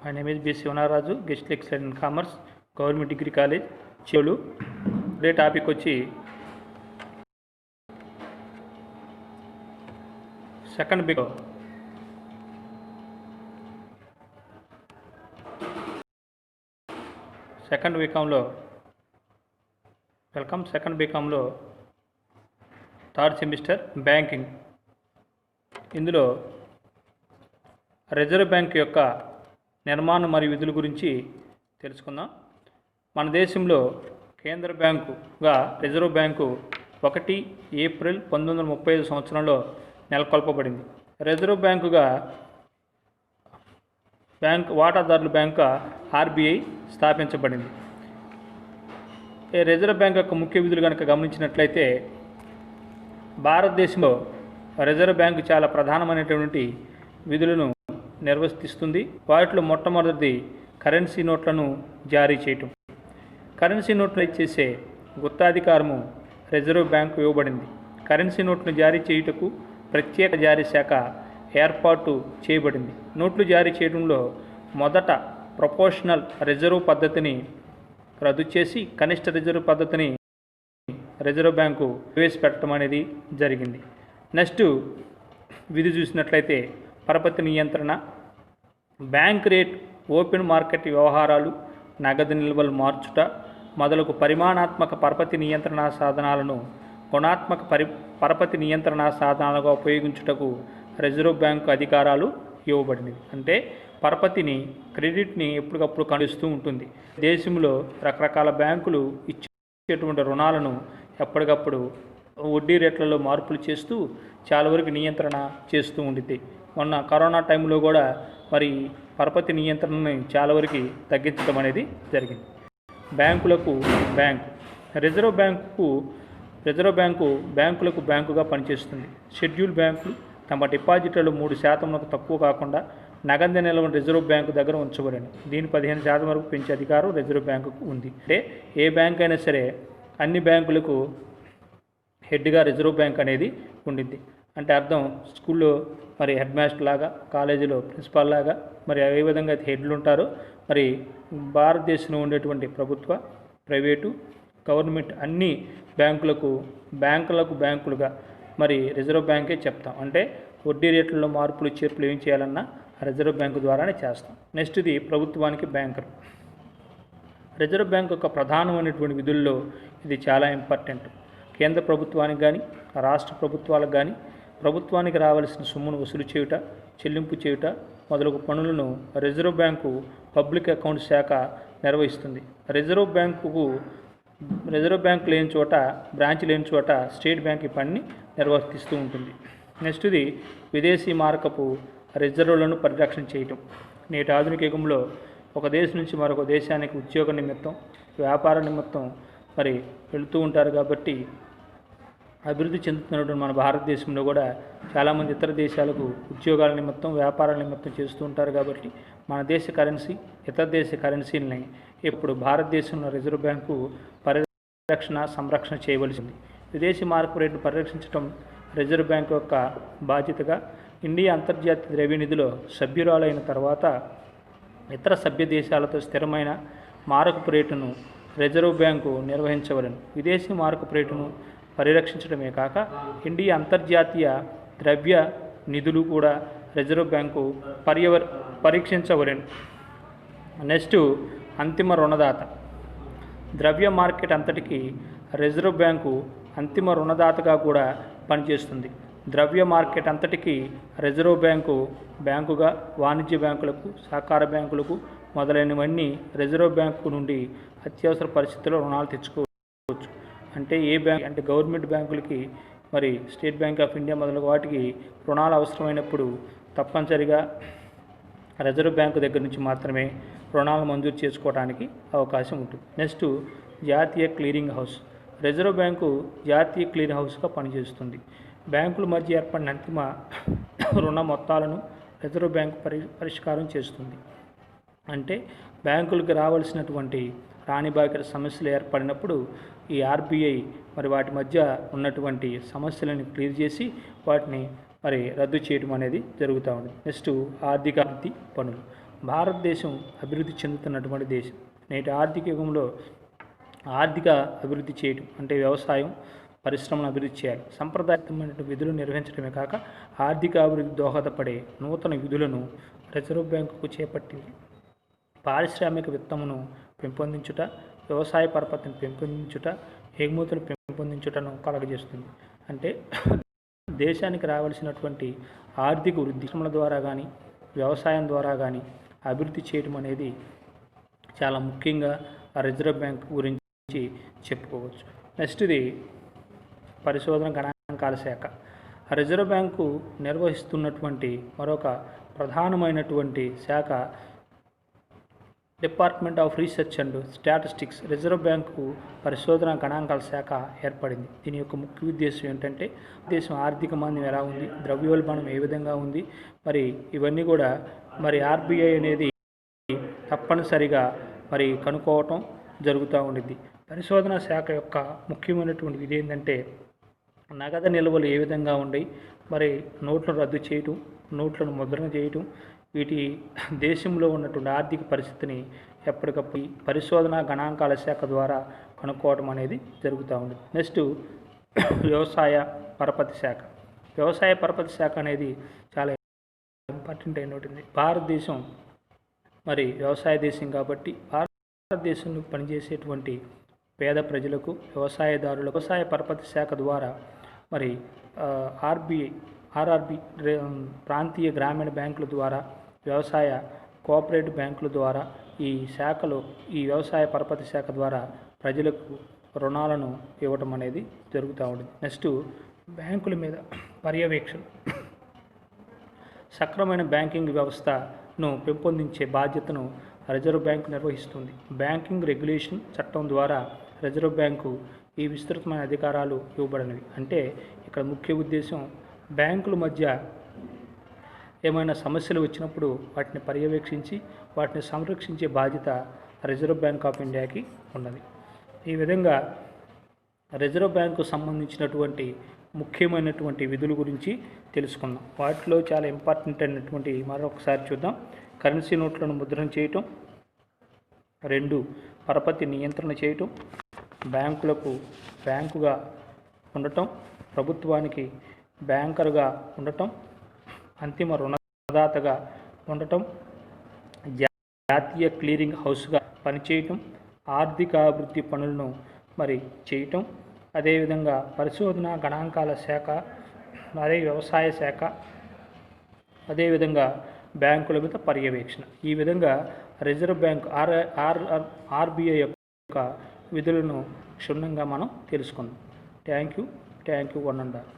My name is B. Sivanaraju, guest lecturer in Commerce, Government Degree College, Cholu. Today topic వచ్చి second బీకాంలో welcome. Second బీకాంలో third semester banking. ఇందులో reserve bank యొక్క నిర్మాణం మరియు విధుల గురించి తెలుసుకుందాం. మన దేశంలో కేంద్ర బ్యాంకుగా రిజర్వ్ బ్యాంకు 1 ఏప్రిల్ 1935 సంవత్సరంలో నెలకొల్పబడింది. రిజర్వ్ బ్యాంకుగా వాటాదారుల బ్యాంకు ఆర్బీఐ స్థాపించబడింది. ఈ రిజర్వ్ బ్యాంక్ యొక్క ముఖ్య విధులు కనుక గమనించినట్లయితే, భారతదేశంలో రిజర్వ్ బ్యాంకు చాలా ప్రధానమైనటువంటి విధులను నిర్వర్తిస్తుంది. వాటిలో మొట్టమొదటిది కరెన్సీ నోట్లను జారీ చేయటం. కరెన్సీ నోట్లు చేసే గుత్తాధికారము రిజర్వ్ బ్యాంకు ఇవ్వబడింది. కరెన్సీ నోట్లను జారీ చేయుటకు ప్రత్యేక జారీ శాఖ ఏర్పాటు చేయబడింది. నోట్లు జారీ చేయడంలో మొదట ప్రపోర్షనల్ రిజర్వ్ పద్ధతిని రద్దు చేసి కనిష్ట రిజర్వ్ పద్ధతిని రిజర్వ్ బ్యాంకు ప్రవేశపెట్టడం అనేది జరిగింది. నెక్స్ట్ విధి చూసినట్లయితే పరపతి నియంత్రణ, బ్యాంక్ రేట్, ఓపెన్ మార్కెట్ వ్యవహారాలు, నగదు నిల్వలు మార్చుట మొదలగు పరిమాణాత్మక పరపతి నియంత్రణ సాధనాలను గుణాత్మక పరపతి నియంత్రణ సాధనాలుగా ఉపయోగించుటకు రిజర్వ్ బ్యాంకు అధికారాలు ఇవ్వబడినవి. అంటే పరపతిని, క్రెడిట్ని ఎప్పటికప్పుడు కలుస్తూ ఉంటుంది. దేశంలో రకరకాల బ్యాంకులు ఇచ్చేటువంటి రుణాలను ఎప్పటికప్పుడు వడ్డీ రేట్లలో మార్పులు చేస్తూ చాలా వరకు నియంత్రణ చేస్తూ ఉండిద్ది. మొన్న కరోనా టైంలో కూడా మరి పరపతి నియంత్రణని చాలా వరకు తగ్గించడం అనేది జరిగింది. బ్యాంకులకు రిజర్వ్ బ్యాంకు బ్యాంకులకు బ్యాంకుగా పనిచేస్తుంది. షెడ్యూల్ బ్యాంకులు తమ డిపాజిట్లలో 3% తక్కువ కాకుండా నగదు నిల్వను రిజర్వ్ బ్యాంకు దగ్గర ఉంచబడింది. దీని 15% వరకు పెంచే అధికారం రిజర్వ్ బ్యాంకుకు ఉంది. అంటే ఏ బ్యాంక్ అయినా సరే అన్ని బ్యాంకులకు హెడ్గా రిజర్వ్ బ్యాంక్ అనేది ఉండిద్ది. అంటే అర్థం, స్కూల్లో మరి హెడ్ మాస్టర్ లాగా, కాలేజీలో ప్రిన్సిపాల్ లాగా మరి ఏ విధంగా అయితే హెడ్లు ఉంటారో, మరి భారతదేశంలో ఉండేటువంటి ప్రభుత్వ, ప్రైవేటు, గవర్నమెంట్ అన్ని బ్యాంకులుగా మరి రిజర్వ్ బ్యాంకే చెప్తాం. అంటే వడ్డీ రేట్లలో మార్పులు చేర్పులు ఏం చేయాలన్నా రిజర్వ్ బ్యాంకు ద్వారానే చేస్తాం. నెక్స్ట్ ఇది ప్రభుత్వానికి బ్యాంకర్. రిజర్వ్ బ్యాంక్ యొక్క ప్రధానమైనటువంటి విధుల్లో ఇది చాలా ఇంపార్టెంట్. కేంద్ర ప్రభుత్వానికి కానీ, రాష్ట్ర ప్రభుత్వాలకు కానీ ప్రభుత్వానికి రావాల్సిన సొమ్మును వసూలు చేయుట, చెల్లింపు చేయుట మొదలగు పనులను రిజర్వ్ బ్యాంకు పబ్లిక్ అకౌంట్ శాఖ నిర్వహిస్తుంది. రిజర్వ్ బ్యాంకు లేని చోట, బ్రాంచ్ లేని చోట స్టేట్ బ్యాంక్ ఈ పనిని నిర్వర్తిస్తూ ఉంటుంది. నెక్స్ట్ ఇది విదేశీ మారకపు రిజర్వులను పరిరక్షణ చేయటం. నేటి ఆధునిక యుగంలో ఒక దేశం నుంచి మరొక దేశానికి ఉద్యోగ నిమిత్తం, వ్యాపార నిమిత్తం మరి వెళుతూ ఉంటారు. కాబట్టి అభివృద్ధి చెందుతున్నటువంటి మన భారతదేశంలో కూడా చాలామంది ఇతర దేశాలకు ఉద్యోగాల నిమిత్తం, వ్యాపారాల నిమిత్తం చేస్తూ ఉంటారు. కాబట్టి మన దేశ కరెన్సీ, ఇతర దేశ కరెన్సీలని ఇప్పుడు భారతదేశంలో రిజర్వ్ బ్యాంకు సంరక్షణ చేయవలసింది. విదేశీ మార్పు రేటును పరిరక్షించడం రిజర్వ్ బ్యాంకు యొక్క బాధ్యతగా ఇండియా అంతర్జాతీయ ద్రవ్య నిధిలో సభ్యురాలైన తర్వాత ఇతర సభ్య దేశాలతో స్థిరమైన మారకపు రేటును రిజర్వ్ బ్యాంకు నిర్వహించవలను. విదేశీ మారకపు రేటును పరిరక్షించడమే కాక ఇండియా అంతర్జాతీయ ద్రవ్య నిధులు కూడా రిజర్వ్ బ్యాంకు పరీక్షించవలను. నెక్స్ట్ అంతిమ రుణదాత. ద్రవ్య మార్కెట్ అంతటికి రిజర్వ్ బ్యాంకు అంతిమ రుణదాతగా కూడా పనిచేస్తుంది. ద్రవ్య మార్కెట్ అంతటికి రిజర్వ్ బ్యాంకుగా వాణిజ్య బ్యాంకులకు, సహకార బ్యాంకులకు మొదలైనవన్నీ రిజర్వ్ బ్యాంకు నుండి అత్యవసర పరిస్థితుల్లో రుణాలు తెచ్చుకోవచ్చు. అంటే ఏ బ్యాంక్ అంటే గవర్నమెంట్ బ్యాంకులకి, మరి స్టేట్ బ్యాంక్ ఆఫ్ ఇండియా మొదలగు వాటికి రుణాలు అవసరమైనప్పుడు తప్పనిసరిగా రిజర్వ్ బ్యాంకు దగ్గర నుంచి మాత్రమే రుణాలు మంజూరు చేసుకోవడానికి అవకాశం ఉంటుంది. నెక్స్ట్ జాతీయ క్లియరింగ్ హౌస్. రిజర్వ్ బ్యాంకు జాతీయ క్లియరింగ్ హౌస్గా పనిచేస్తుంది. బ్యాంకుల మధ్య ఏర్పడిన అంతిమ రుణ మొత్తాలను రిజర్వ్ బ్యాంకు పరిష్కారం చేస్తుంది. అంటే బ్యాంకులకు రావాల్సినటువంటి రాని బాకీ సమస్యలు ఏర్పడినప్పుడు ఈ ఆర్బీఐ మరి వాటి మధ్య ఉన్నటువంటి సమస్యలను క్లియర్ చేసి వాటిని మరి రద్దు చేయడం అనేది జరుగుతూ ఉంది. నెక్స్ట్ ఆర్థిక అభివృద్ధి పనులు. భారతదేశం అభివృద్ధి చెందుతున్నటువంటి దేశం. నేటి ఆర్థిక యుగంలో ఆర్థిక అభివృద్ధి చేయడం అంటే వ్యవసాయం, పరిశ్రమలను అభివృద్ధి చేయాలి. సంప్రదాయబద్ధమైన విధులు నిర్వహించడమే కాక ఆర్థిక అభివృద్ధి దోహదపడే నూతన విధులను రిజర్వ్ బ్యాంకుకు చేపట్టింది. పారిశ్రామిక విత్తమును పెంపొందించుట, వ్యవసాయ పరపతిని పెంపొందించుట, ఎగుమతులు పెంపొందించుటను కలగజేస్తుంది. అంటే దేశానికి రావాల్సినటువంటి ఆర్థిక వృద్ధి పరిశ్రమల ద్వారా కానీ వ్యవసాయం ద్వారా కానీ అభివృద్ధి చేయడం అనేది చాలా ముఖ్యంగా రిజర్వ్ బ్యాంక్ గురించి చెప్పుకోవచ్చు. నెక్స్ట్ ఇది పరిశోధన గణాంకాల శాఖ. రిజర్వ్ బ్యాంకు నిర్వహిస్తున్నటువంటి మరొక ప్రధానమైనటువంటి శాఖ department of research and statistics. Reserve bank పరిశోధన గణాంకాల శాఖ ఏర్పడింది. దీని యొక్క ముఖ్య ఉద్దేశం ఏంటంటే దేశం ఆర్థిక మాంద్యం ఎలా ఉంది, ద్రవ్యోల్బణం ఏ విధంగా ఉంది, మరి ఇవన్నీ కూడా మరి ఆర్బీఐ అనేది తప్పనిసరిగా మరి కనుక్కోవటం జరుగుతూ ఉండిద్ది. పరిశోధన శాఖ యొక్క ముఖ్యమైనటువంటి విధి ఏంటంటే నగదు నిల్వలు ఏ విధంగా ఉన్నాయి, మరి నోట్లను రద్దు చేయటం, నోట్లను ముద్రణ చేయటం, వీటి దేశంలో ఉన్నటువంటి ఆర్థిక పరిస్థితిని ఎప్పటికప్పుడు పరిశోధన గణాంకాల శాఖ ద్వారా కనుక్కోవడం అనేది జరుగుతూ ఉంది. నెక్స్ట్ వ్యవసాయ పరపతి శాఖ. వ్యవసాయ పరపతి శాఖ అనేది చాలా ఇంపార్టెంట్ అయినటువంటి భారతదేశం మరి వ్యవసాయ దేశం కాబట్టి భారతదేశంలో పనిచేసేటువంటి పేద ప్రజలకు, వ్యవసాయదారులకు వ్యవసాయ పరపతి శాఖ ద్వారా మరి ఆర్ఆర్బి ప్రాంతీయ గ్రామీణ బ్యాంకుల ద్వారా, వ్యవసాయ కోఆపరేటివ్ బ్యాంకుల ద్వారా ఈ వ్యవసాయ పరపతి శాఖ ద్వారా ప్రజలకు రుణాలను ఇవ్వటం అనేది జరుగుతూ ఉంటుంది. నెక్స్ట్ బ్యాంకుల మీద పర్యవేక్షణ. సక్రమైన బ్యాంకింగ్ వ్యవస్థను పెంపొందించే బాధ్యతను రిజర్వ్ బ్యాంకు నిర్వహిస్తుంది. బ్యాంకింగ్ రెగ్యులేషన్ చట్టం ద్వారా రిజర్వ్ బ్యాంకు ఈ విస్తృతమైన అధికారాలు ఇవ్వబడినవి. అంటే ఇక్కడ ముఖ్య ఉద్దేశం బ్యాంకుల మధ్య ఏమైనా సమస్యలు వచ్చినప్పుడు వాటిని పర్యవేక్షించి వాటిని సంరక్షించే బాధ్యత రిజర్వ్ బ్యాంక్ ఆఫ్ ఇండియాకి ఉన్నది. ఈ విధంగా రిజర్వ్ బ్యాంకు సంబంధించినటువంటి ముఖ్యమైనటువంటి విధుల గురించి తెలుసుకుందాం. వాటిలో చాలా ఇంపార్టెంట్ అయినటువంటి మరొకసారి చూద్దాం. కరెన్సీ నోట్లను ముద్రణ చేయటం, 2 పరపతి నియంత్రణ చేయటం, బ్యాంకులకు బ్యాంకుగా ఉండటం, ప్రభుత్వానికి బ్యాంకర్గా ఉండటం, అంతిమ రుణదాతగా ఉండటం, జాతీయ క్లియరింగ్ హౌస్గా పనిచేయటం, ఆర్థిక అభివృద్ధి పనులను మరి చేయటం, అదేవిధంగా పరిశోధన గణాంకాల శాఖ, అదే వ్యవసాయ శాఖ, అదేవిధంగా బ్యాంకుల మీద పర్యవేక్షణ. ఈ విధంగా రిజర్వ్ బ్యాంక్ ఆర్బీఐ యొక్క విధులను క్షుణ్ణంగా మనం తెలుసుకుందాం. Thank you one and all.